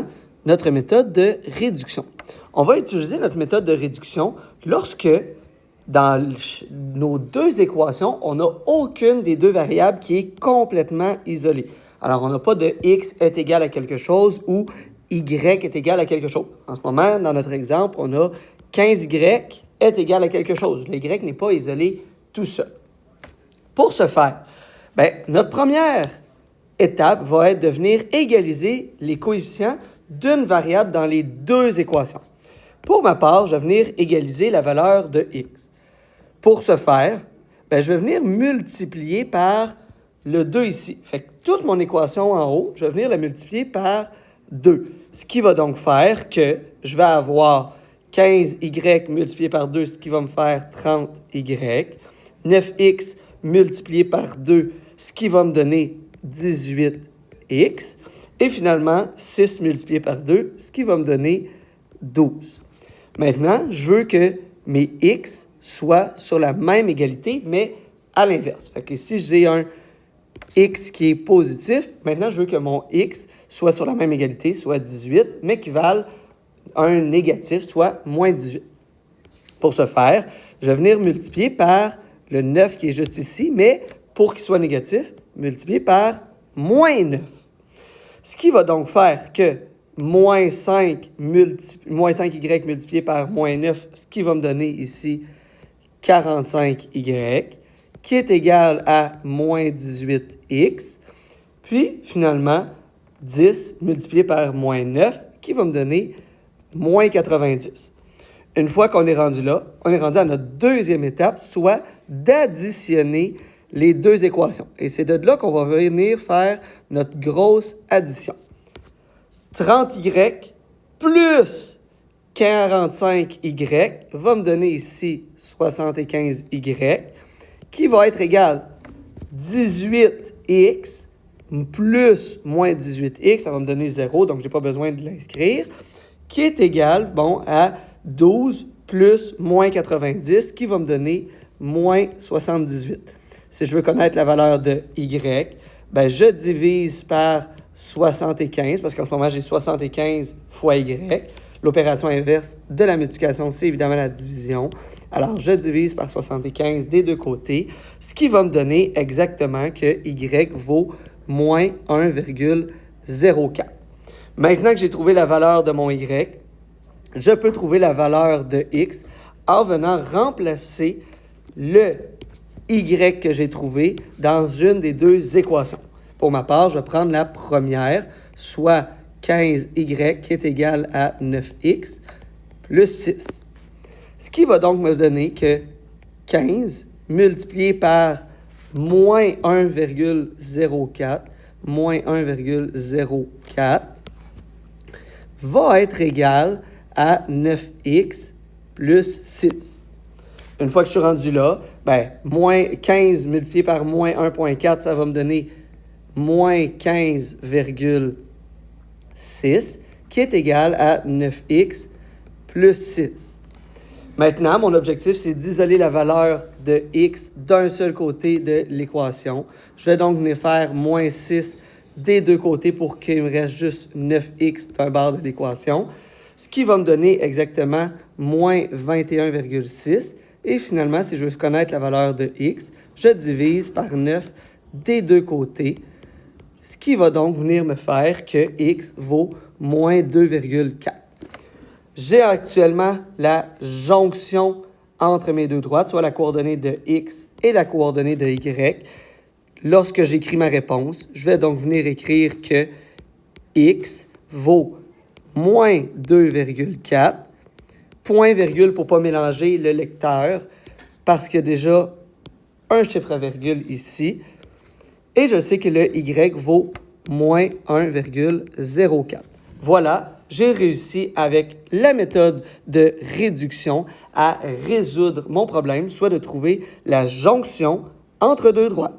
maintenant notre méthode de réduction. On va utiliser notre méthode de réduction lorsque, dans nos deux équations, on n'a aucune des deux variables qui est complètement isolée. Alors, on n'a pas de x est égal à quelque chose ou y est égal à quelque chose. En ce moment, dans notre exemple, on a 15y est égal à quelque chose. Le y n'est pas isolé tout seul. Pour ce faire, notre première étape va être de venir égaliser les coefficients d'une variable dans les deux équations. Pour ma part, je vais venir égaliser la valeur de x. Pour ce faire, je vais venir multiplier par le 2 ici. Fait que toute mon équation en haut, je vais venir la multiplier par 2. Ce qui va donc faire que je vais avoir 15y multiplié par 2, ce qui va me faire 30y. 9x multiplié par 2, ce qui va me donner 18x. Et finalement, 6 multiplié par 2, ce qui va me donner 12. Maintenant, je veux que mes x soient sur la même égalité, mais à l'inverse. Fait que si j'ai un x qui est positif, maintenant, je veux que mon x soit sur la même égalité, soit 18, mais qui vale un négatif, soit moins 18. Pour ce faire, je vais venir multiplier par le 9 qui est juste ici, mais pour qu'il soit négatif, multiplier par moins 9. Ce qui va donc faire que moins 5y multiplié par moins 9, ce qui va me donner ici 45y, qui est égal à moins 18x, puis finalement 10 multiplié par moins 9, qui va me donner moins 90. Une fois qu'on est rendu là, on est rendu à notre deuxième étape, soit d'additionner les deux équations. Et c'est de là qu'on va venir faire notre grosse addition. 30y plus 45y va me donner ici 75y, qui va être égal 18x plus moins 18x, ça va me donner 0, donc je n'ai pas besoin de l'inscrire, qui est égal, à 12 plus moins 90, qui va me donner moins 78. Si je veux connaître la valeur de y, je divise par 75, parce qu'en ce moment, j'ai 75 fois y. L'opération inverse de la multiplication, c'est évidemment la division. Alors, je divise par 75 des deux côtés, ce qui va me donner exactement que y vaut moins 1,04. Maintenant que j'ai trouvé la valeur de mon y, je peux trouver la valeur de x en venant remplacer le y que j'ai trouvé dans une des deux équations. Pour ma part, je vais prendre la première, soit 15y qui est égal à 9x plus 6. Ce qui va donc me donner que 15 multiplié par moins 1,04, va être égal à 9x plus 6. Une fois que je suis rendu là, moins 15 multiplié par moins 1,4, ça va me donner moins 15,6, qui est égal à 9x plus 6. Maintenant, mon objectif, c'est d'isoler la valeur de x d'un seul côté de l'équation. Je vais donc venir faire moins 6 des deux côtés pour qu'il me reste juste 9x d'un bord de l'équation, ce qui va me donner exactement moins 21,6. Et finalement, si je veux connaître la valeur de x, je divise par 9 des deux côtés, ce qui va donc venir me faire que x vaut moins 2,4. J'ai actuellement la jonction entre mes deux droites, soit la coordonnée de x et la coordonnée de y. Lorsque j'écris ma réponse, je vais donc venir écrire que x vaut moins 2,4, point virgule pour ne pas mélanger le lecteur, parce qu'il y a déjà un chiffre à virgule ici, et je sais que le y vaut moins 1,04. Voilà, j'ai réussi avec la méthode de réduction à résoudre mon problème, soit de trouver la jonction entre deux droites.